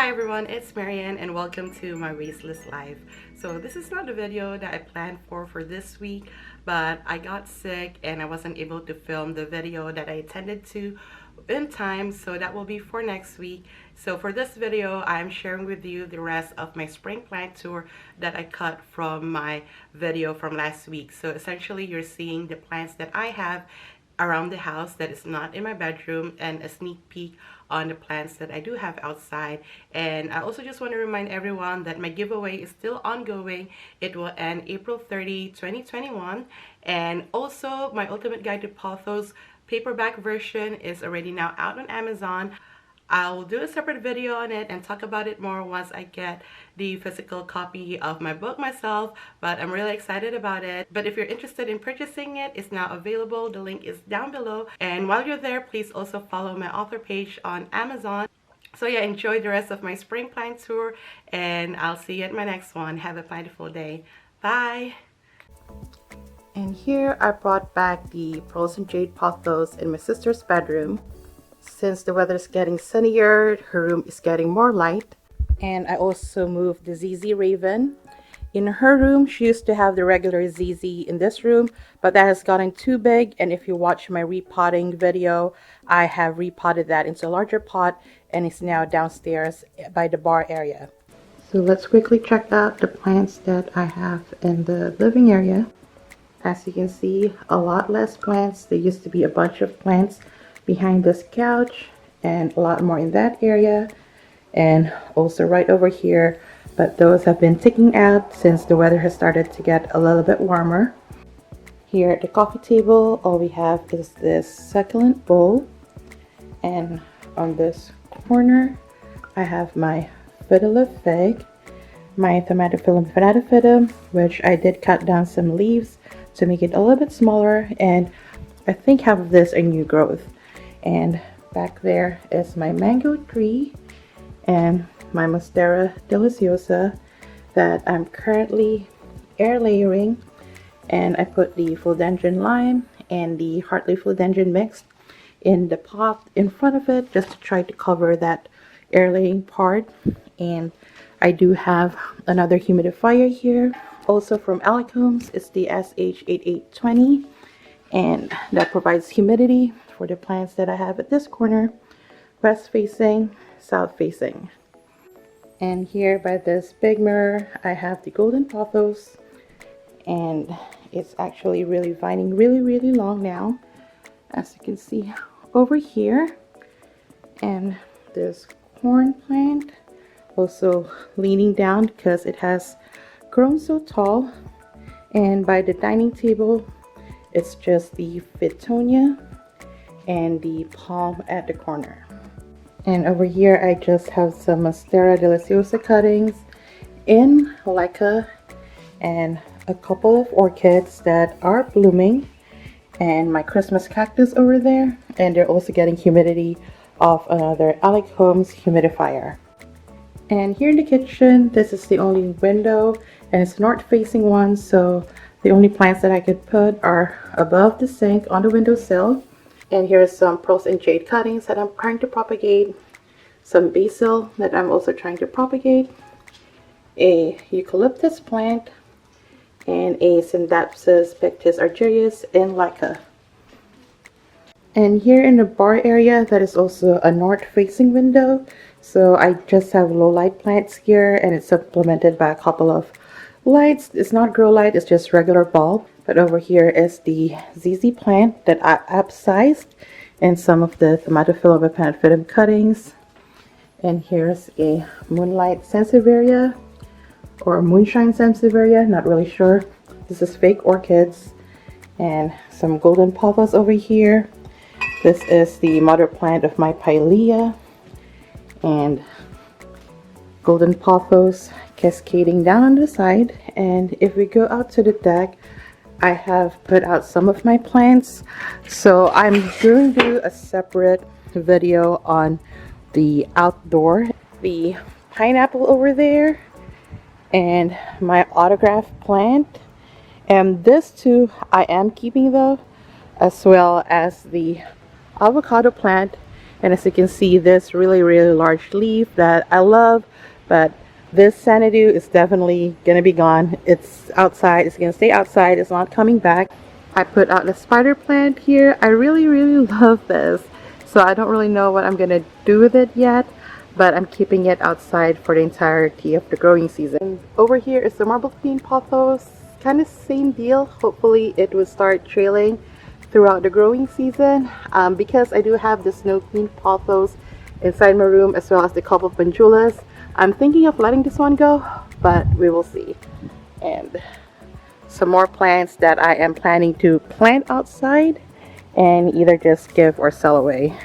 Hi everyone, it's Marianne and welcome to my Wasteless Life. So this is not the video that I planned for this week, but I got sick and I wasn't able to film the video that I intended to in time, so that will be for next week. So for this video, I'm sharing with you the rest of my spring plant tour that I cut from my video from last week. So essentially you're seeing the plants that I have around the house that is not in my bedroom, and a sneak peek on the plants that I do have outside. And I also just want to remind everyone that my giveaway is still ongoing. It will end April 30, 2021. And also my Ultimate Guide to Pothos paperback version is already now out on Amazon. I'll do a separate video on it and talk about it more once I get the physical copy of my book myself, but I'm really excited about it. But if you're interested in purchasing it, it's now available. The link is down below. And while you're there, please also follow my author page on Amazon. So yeah, enjoy the rest of my spring plant tour, and I'll see you at my next one. Have a plentiful day. Bye! And here I brought back the pearls and jade pothos in my sister's bedroom. Since the weather is getting sunnier, her room is getting more light. And I also moved the ZZ Raven. In her room, she used to have the regular ZZ in this room, but that has gotten too big. And if you watch my repotting video, I have repotted that into a larger pot, and it's now downstairs by the bar area. So let's quickly check out the plants that I have in the living area. As you can see, a lot less plants. There used to be a bunch of plants behind this couch and a lot more in that area, and also right over here, but those have been ticking out since the weather has started to get a little bit warmer. Here at the coffee table, all we have is this succulent bowl, and on this corner I have my fiddle fig, my Tomatophyllum fanatophyllum, which I did cut down some leaves to make it a little bit smaller, and I think half of this are new growth. And back there is my mango tree and my Monstera deliciosa that I'm currently air layering. And I put the philodendron lime and the heartleaf philodendron mix in the pot in front of it, just to try to cover that air laying part. And I do have another humidifier here, also from Alecombs. It's the SH8820, and that provides humidity for the plants that I have at this corner, west facing, south facing. And here by this big mirror, I have the golden pothos, and it's actually really vining really long now, as you can see over here. And this corn plant also leaning down because it has grown so tall. And by the dining table, it's just the Fittonia and the palm at the corner. And over here I just have some Monstera deliciosa cuttings in Leica and a couple of orchids that are blooming, and my Christmas cactus over there, and they're also getting humidity off another Alecombs humidifier. And here in the kitchen, this is the only window, and it's a north facing one, so the only plants that I could put are above the sink on the windowsill. And here's some pearls and jade cuttings that I'm trying to propagate, some basil that I'm also trying to propagate, a eucalyptus plant, and a Syndapsus pictus argyrius in Leica. And here in the bar area, that is also a north facing window, so I just have low light plants here, and it's supplemented by a couple of lights. It's not grow light, it's just regular bulb. But over here is the ZZ plant that I upsized, and some of the Tomatophyllum fanatophyllum cuttings. And here's a moonlight sansevieria, or moonshine sansevieria, not really sure. This is fake orchids. And some golden pothos over here. This is the mother plant of my pilea, and golden pothos cascading down on the side. And if we go out to the deck, I have put out some of my plants, so I'm going to do a separate video on the outdoor. The pineapple over there, and my autograph plant, and this too I am keeping though, as well as the avocado plant And as you can see, this really large leaf that I love, but this Xanadu is definitely gonna be gone. It's outside, it's gonna stay outside, it's not coming back. I put out a spider plant here. I really love this. So I don't really know what I'm gonna do with it yet, but I'm keeping it outside for the entirety of the growing season. And over here is the marble queen pothos. Kind of same deal. Hopefully it will start trailing throughout the growing season, because I do have the snow queen pothos inside my room, as well as the couple of pendulas. I'm thinking of letting this one go, but we will see. And some more plants that I am planning to plant outside and either just give or sell away.